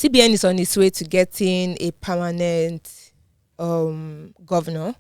CBN is on its way to getting a permanent governor.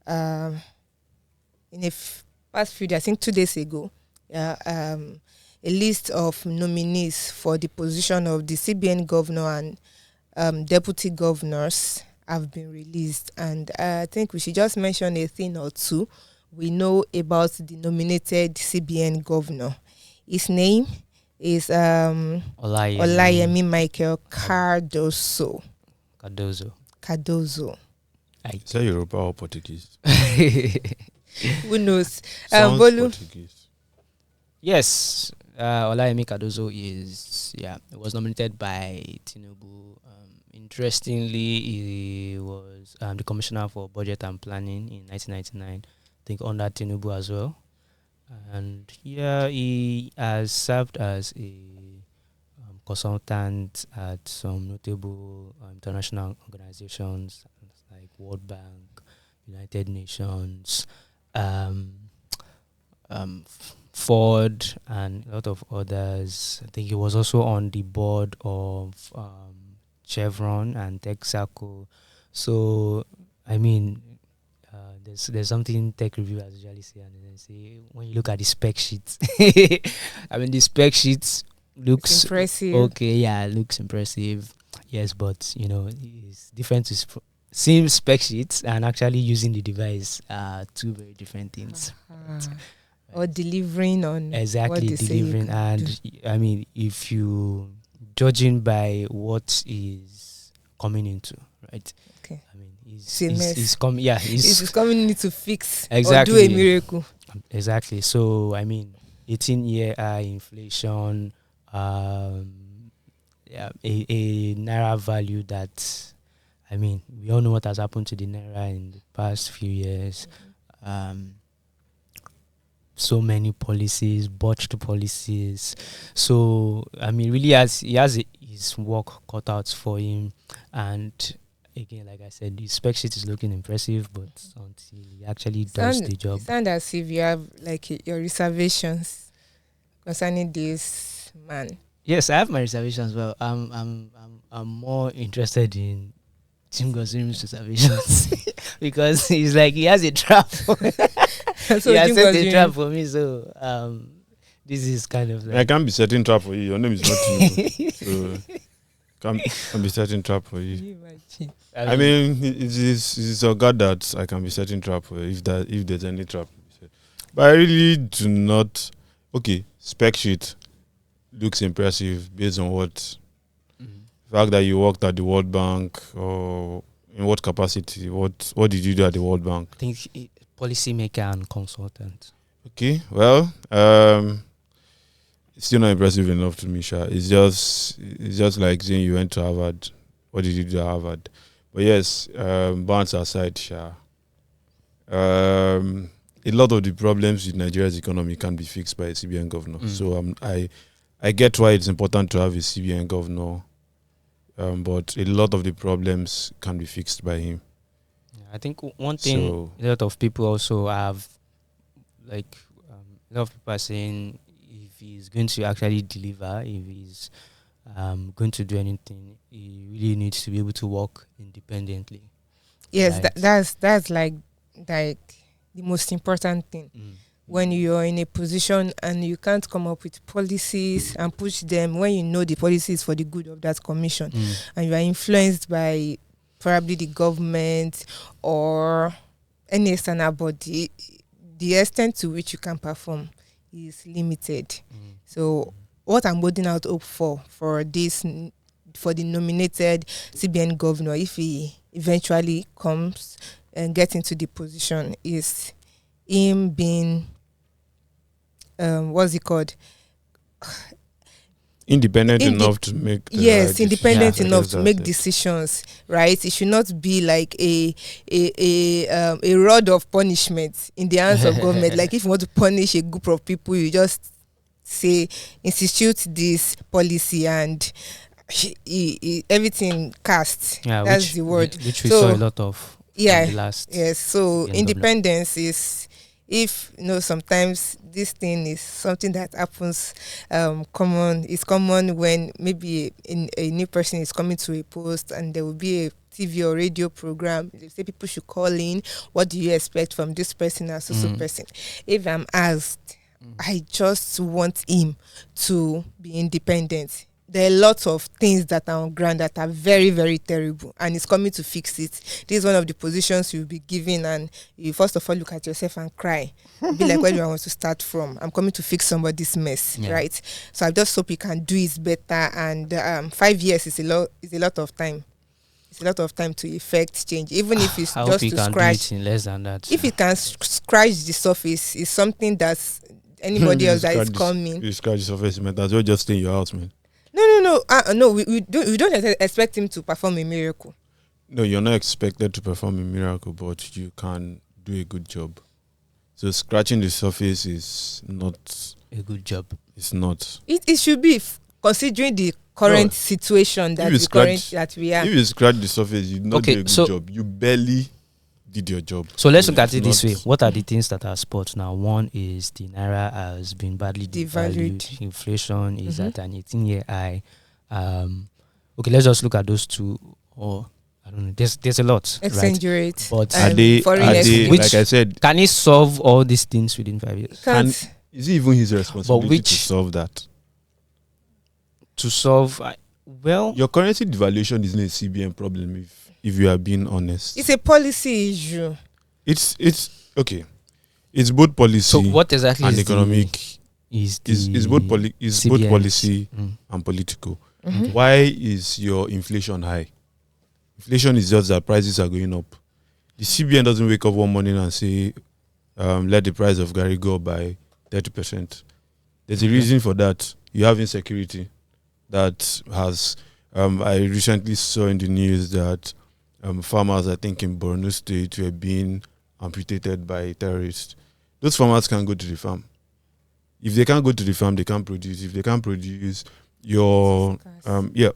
In a past few days, I think 2 days ago, a list of nominees for the position of the CBN governor and deputy governors have been released. And I think we should just mention a thing or two we know about the nominated CBN governor. His name is Olayemi Michael Cardozo. Cardozo. Is that Yoruba or Portuguese? Who knows? Sounds Portuguese. Yes, Olayemi Cardozo was nominated by Tinubu. Interestingly, he was the commissioner for budget and planning in 1999. I think under Tinubu as well. And he has served as a consultant at some notable international organizations like World Bank, United Nations, Ford, and a lot of others. I think he was also on the board of Chevron and Texaco. So, I mean, there's something tech reviewers usually say, and then say when you look at the spec sheets, I mean the spec sheets looks impressive. Okay, yeah, it looks impressive. Yes, but it's different to seeing spec sheets and actually using the device are two very different things. Or delivering on exactly what they delivering, say and I mean if you judging by what is coming into, right? Okay. I mean he's coming. Yeah, he's coming in to fix exactly, or do a miracle. Exactly. So I mean, 18-year high inflation, a naira value that, I mean, we all know what has happened to the naira in the past few years. So many policies, botched policies. So I mean, really, he has his work cut out for him. And again, like I said, the spec sheet is looking impressive, but until he actually does the job, it sounds as if you have like your reservations concerning this man. Yes, I have my reservations. Well, I'm more interested in Tim Gozirim's reservations because he's like he has a trap. So he has set a trap for me. So this is kind of like I can't be setting trap for you. Your name is not Tinubu. So can't be setting trap for you. I mean, it's a God that I can be setting trap for if there's any trap. But I really do not. Okay, spec sheet looks impressive based on what the fact that you worked at the World Bank, or in what capacity? What did you do at the World Bank? I think policymaker and consultant. Okay, well, it's still not impressive enough to me, Sha. It's just like saying you went to Harvard. What did you do at Harvard? But yes, bans aside, Sha. A lot of the problems with Nigeria's economy can be fixed by a CBN governor. So I get why it's important to have a CBN governor, but a lot of the problems can be fixed by him. I think one thing a lot of people also have, like a lot of people are saying, if he's going to actually deliver, if he's going to do anything, he really needs to be able to work independently. Yes, right? That's like the most important thing. When you're in a position and you can't come up with policies and push them, when you know the policies for the good of that commission, and you are influenced by probably the government or any external body, the extent to which you can perform is limited. So what I'm holding out hope for the nominated CBN governor, if he eventually comes and gets into the position, is him being what's it called? Independent enough to make independent enough to make decisions, right? It should not be like a rod of punishment in the hands of government. Like if you want to punish a group of people, you just say institute this policy and everything cast. That's the word. Which we saw a lot of. Yes. So independence is if sometimes this thing is something that happens common. It's common when maybe a new person is coming to a post and there will be a TV or radio program. They say people should call in. What do you expect from this person or so person? If I'm asked, I just want him to be independent. There are lots of things that are on ground that are very, very terrible, and it's coming to fix it. This is one of the positions you'll be given, and you first of all look at yourself and cry. Be like, where do I want to start from? I'm coming to fix somebody's mess, right? So I just hope you can do it better. And 5 years is a lot of time. It's a lot of time to effect change, even if it's I just hope to can scratch. do it in less than that. If it can scratch the surface, it's something that's anybody else that is coming. You scratch the surface, man. That's what, just stay in your house, man. No. We don't expect him to perform a miracle. No, you're not expected to perform a miracle, but you can do a good job. So scratching the surface is not a good job. It's not. It should be, considering the current situation that we are. If you scratch the surface, you not do a good job. You barely did your job. So let's look at it this way. What are the things that are sports now? One is the naira has been badly devalued. Inflation is at an 18-year high. Okay, let's just look at those two. Or I don't know. There's a lot. Exchange rate. But are they like I said? Can he solve all these things within 5 years? Is it even his responsibility to solve that? To solve, your currency devaluation isn't a CBN problem. If you are being honest, it's a policy issue. It's okay. It's both policy. So what exactly and is economic? Is both policy and political. Why is your inflation high? Inflation is just that prices are going up. The CBN doesn't wake up one morning and say, let the price of Gary go up by 30%. There's a reason for that. You have insecurity that has. I recently saw in the news that farmers, I think in Borno State, were being amputated by terrorists. Those farmers can't go to the farm. If they can't go to the farm, they can't produce. If they can't produce, your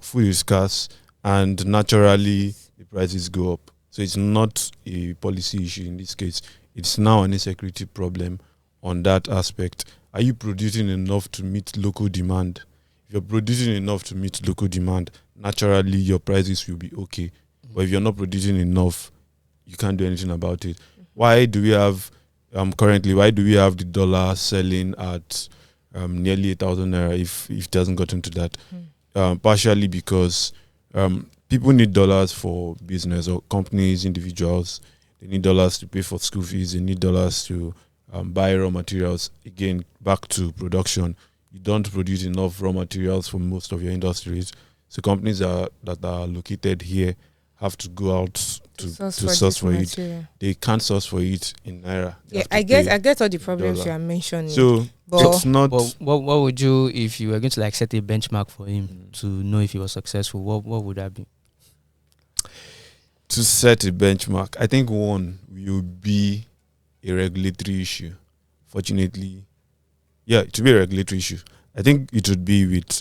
food is scarce, and naturally the prices go up. So it's not a policy issue in this case. It's now an insecurity problem on that aspect. Are you producing enough to meet local demand? If you're producing enough to meet local demand, naturally your prices will be okay. But if you're not producing enough, you can't do anything about it. Why do we have the dollar selling at nearly 1,000 naira if it hasn't gotten to that? Partially because people need dollars for business, or companies, individuals. They need dollars to pay for school fees. They need dollars to buy raw materials. Again, back to production. You don't produce enough raw materials for most of your industries. So companies that are located here have to go out to source for it. They can't source for it in naira. I get all the problems you are mentioning. So it's not. What would you, if you were going to like set a benchmark for him to know if he was successful? What would that be? To set a benchmark, I think one will be a regulatory issue. Fortunately, it will be a regulatory issue. I think it would be with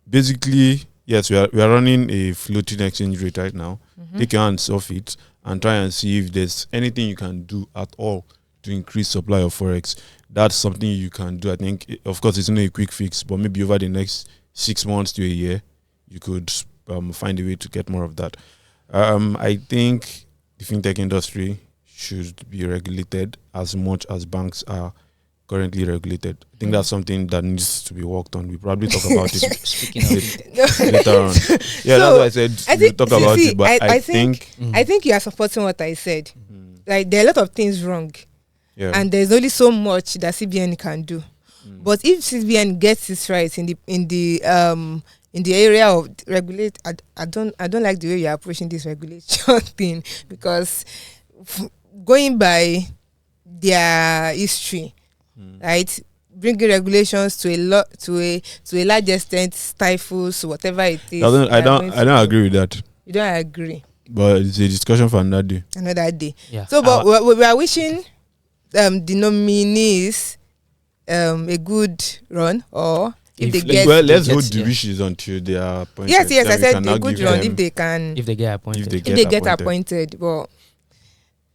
basically. Yes, we are running a floating exchange rate right now. Take your hands off it and try and see if there's anything you can do at all to increase supply of forex. That's something you can do. I think, of course, it's not a quick fix, but maybe over the next 6 months to a year, you could find a way to get more of that. I think the fintech industry should be regulated as much as banks are currently regulated. I think that's something that needs to be worked on. We probably talk about it Speaking of later on. Yeah, so that's what I said. We'll talk about it. But I think you are supporting what I said. Like, there are a lot of things wrong. Yeah. And there's only so much that CBN can do. But if CBN gets its right in the area of regulate, I don't like the way you are approaching this regulation thing, because going by their history, right, bringing regulations to a large extent stifles whatever it is. I don't agree with that. You don't agree, but it's a discussion for another day. Yeah. So, but we are wishing the nominees a good run, or if they get. Well, let's hold the wishes until they are appointed. Yes, I said a good run if they can. If they get appointed. If they get appointed, well,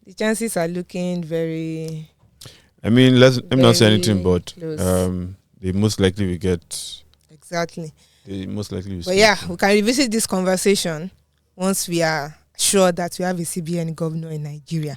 The chances are looking very. I mean, let me not say anything, but close. they most likely will get. Exactly. They most likely will. But yeah, we can revisit this conversation once we are sure that we have a CBN governor in Nigeria.